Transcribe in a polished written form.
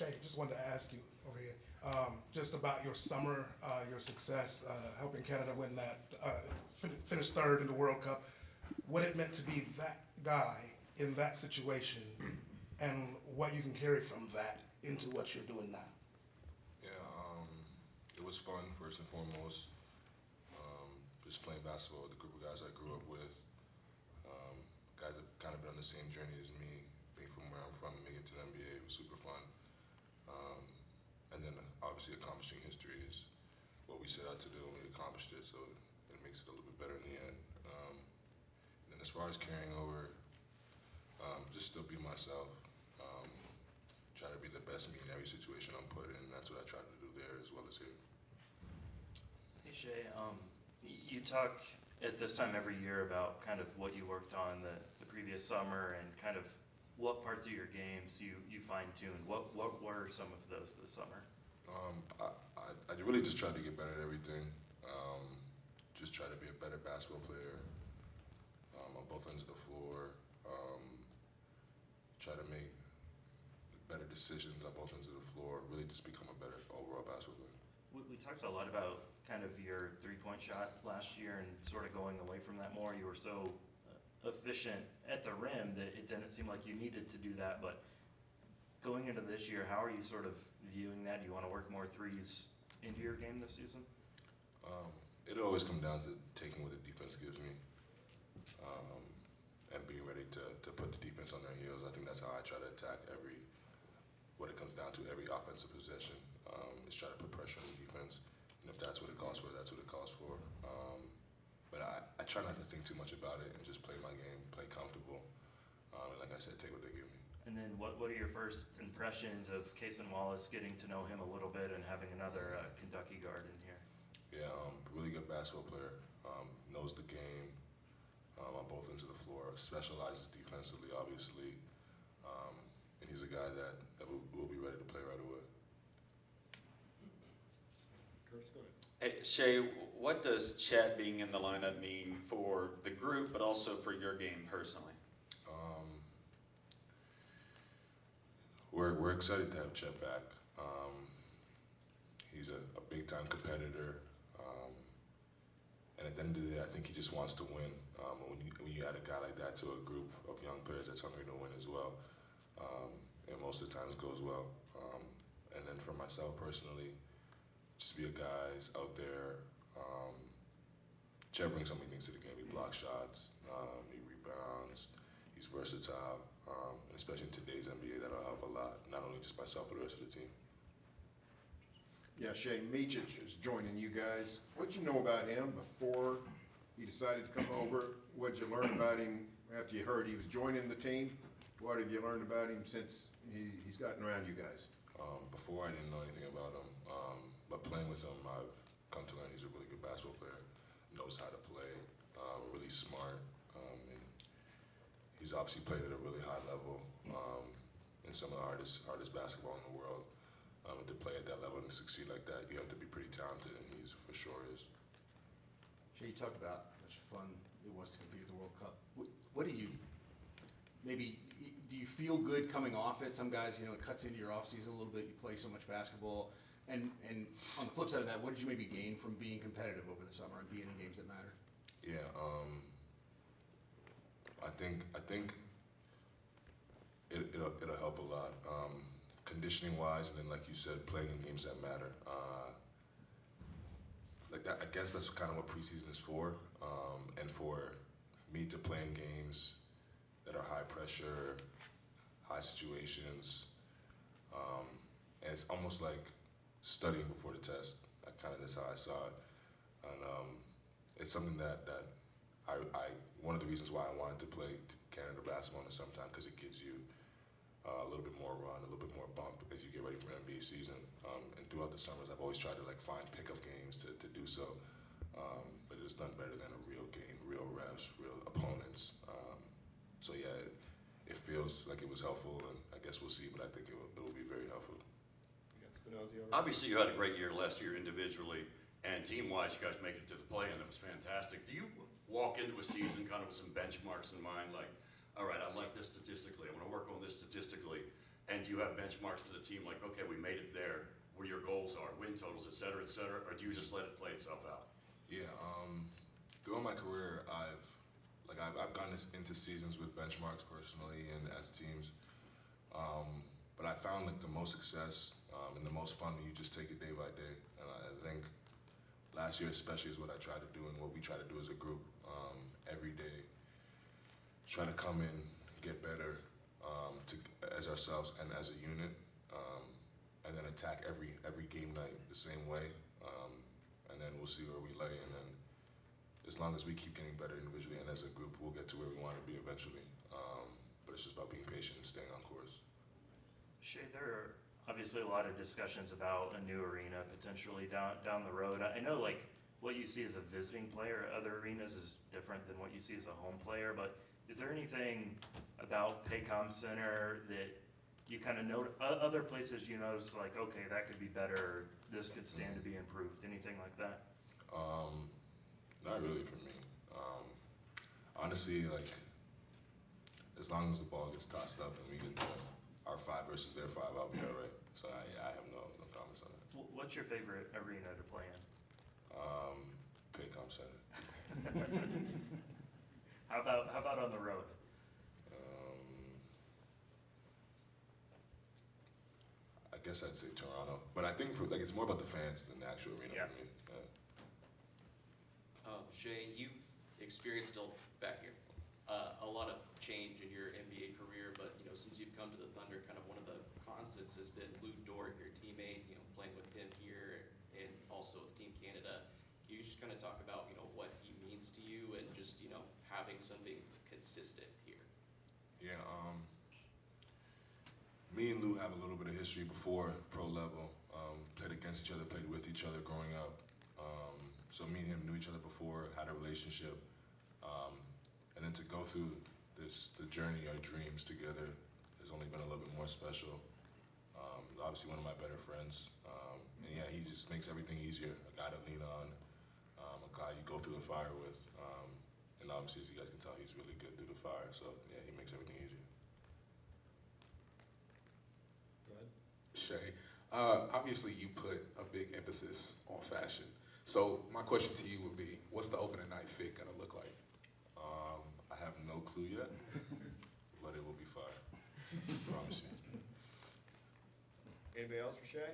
Shai, just wanted to ask you over here, just about your summer, your success, helping Canada win that, finish third in the World Cup, what it meant to be that guy in that situation, and what you can carry from that into what you're doing now. Yeah, it was fun, first and foremost. Just playing basketball with the group of guys I grew up with. Guys have kind of been on the same journey as me, being from where I'm from, making it to the NBA, it was super fun. And then obviously accomplishing history is what we set out to do, and we accomplished it, so it makes it a little bit better in the end. And then as far as carrying over, just still be myself. Try to be the best me in every situation I'm put in, and that's what I try to do there as well as here. Hey Shai, you talk at this time every year about kind of what you worked on the previous summer and kind of what parts of your games you fine-tuned. What were some of those this summer? I really just tried to get better at everything. Just try to be a better basketball player on both ends of the floor. Try to make better decisions on both ends of the floor. Really just become a better overall basketball player. We talked a lot about kind of your three-point shot last year and sort of going away from that more. You were so efficient at the rim that it didn't seem like you needed to do that, but going into this year, how are you sort of viewing that? Do you want to work more threes into your game this season? It'll always come down to taking what the defense gives me and being ready to put the defense on their heels. I think that's how I try to attack what it comes down to, every offensive possession, is try to put pressure on the defense. And if that's what it calls for, that's what it calls for. But I try not to think too much about it and just play my game, play comfortable, and like I said, take what they give me. And then what are your first impressions of Cason Wallace, getting to know him a little bit and having another Kentucky guard in here? Yeah, really good basketball player, knows the game on both ends of the floor, specializes defensively, obviously, and he's a guy that will be ready to play right away. Curtis, go ahead. Hey, Shai, what does Chet being in the lineup mean for the group, but also for your game personally? We're excited to have Chet back. He's a big-time competitor, and at the end of the day, I think he just wants to win. When you add a guy like that to a group of young players that's hungry to win as well, and most of the times goes well. And then for myself personally, just be a guy who's out there. Chet brings so many things to the game. He blocks shots, he rebounds, he's versatile, and especially in today's NBA, that'll help a lot, not only just myself, but the rest of the team. Yeah, Shai, Micic is joining you guys. What'd you know about him before he decided to come over? What'd you learn about him after you heard he was joining the team? What have you learned about him since he's gotten around you guys? Before, I didn't know anything about him, but playing with him, I've come to learn he's a really good basketball player, knows how to play, really smart, and he's obviously played at a really high level in some of the hardest basketball in the world. To play at that level and succeed like that, you have to be pretty talented, and he's for sure is. Shai, you talked about how much fun it was to compete at the World Cup. What do you feel good coming off it? Some guys, it cuts into your off season a little bit. You play so much basketball, and on the flip side of that, what did you maybe gain from being competitive over the summer and being in games that matter? Yeah, I think it'll help a lot. Conditioning wise, and then like you said, playing in games that matter. Like that, I guess that's kind of what preseason is for, and for me to play in games that are high pressure, high situations, and it's almost like studying before the test. That's how I saw it, and it's something that I one of the reasons why I wanted to play Canada basketball in the summertime, because it gives you a little bit more run, a little bit more bump as you get ready for the NBA season. And throughout the summers, I've always tried to find pickup games to do so. But it's none better than a real game, real refs, real opponents. So yeah, it feels like it was helpful, and I guess we'll see, but I think it will be very helpful. Obviously, you had a great year last year individually, and team-wise, you guys made it to the play, and it was fantastic. Do you walk into a season kind of with some benchmarks in mind, like, all right, I like this statistically, I want to work on this statistically, and do do you have benchmarks for the team, like, okay, we made it there, where your goals are, win totals, et cetera, or do you just let it play itself out? Yeah, throughout my career, I've gone into seasons with benchmarks personally and as teams, but I found like the most success and the most fun when you just take it day by day. And I think last year especially is what I tried to do and what we try to do as a group every day. Try to come in, get better as ourselves and as a unit, and then attack every game night the same way, and then we'll see where we lay. And then as long as we keep getting better individually and as a group, we'll get to where we want to be eventually. But it's just about being patient and staying on course. Shai, there are obviously a lot of discussions about a new arena potentially down the road. I know like what you see as a visiting player at other arenas is different than what you see as a home player, but is there anything about Paycom Center that you kind of note, other places you notice like, okay, that could be better, or this could stand to be improved, anything like that? Not really for me. Honestly, like, as long as the ball gets tossed up and we get our 5 versus their 5, I'll be all right. So I have no comments on that. What's your favorite arena to play in? Paycom Center. How about on the road? I guess I'd say Toronto, but I think it's more about the fans than the actual arena Yeah. for me. Shai, you've experienced back here a lot of change in your NBA career, but since you've come to the Thunder, kind of one of the constants has been Lou Dort, your teammate. Playing with him here and also with Team Canada. Can you just kind of talk about what he means to you and just having something consistent here? Yeah. Me and Lou have a little bit of history before pro level. Played against each other, played with each other growing up. So me and him knew each other before, had a relationship, and then to go through the journey, our dreams together, has only been a little bit more special. Obviously one of my better friends, and yeah, he just makes everything easier. A guy to lean on, a guy you go through the fire with, and obviously as you guys can tell, he's really good through the fire. So yeah, he makes everything easier. Shai, obviously you put a big emphasis on fashion. So my question to you would be, what's the opening night fit gonna look like? I have no clue yet, but it will be fire. Promise you. Anybody else for Shai?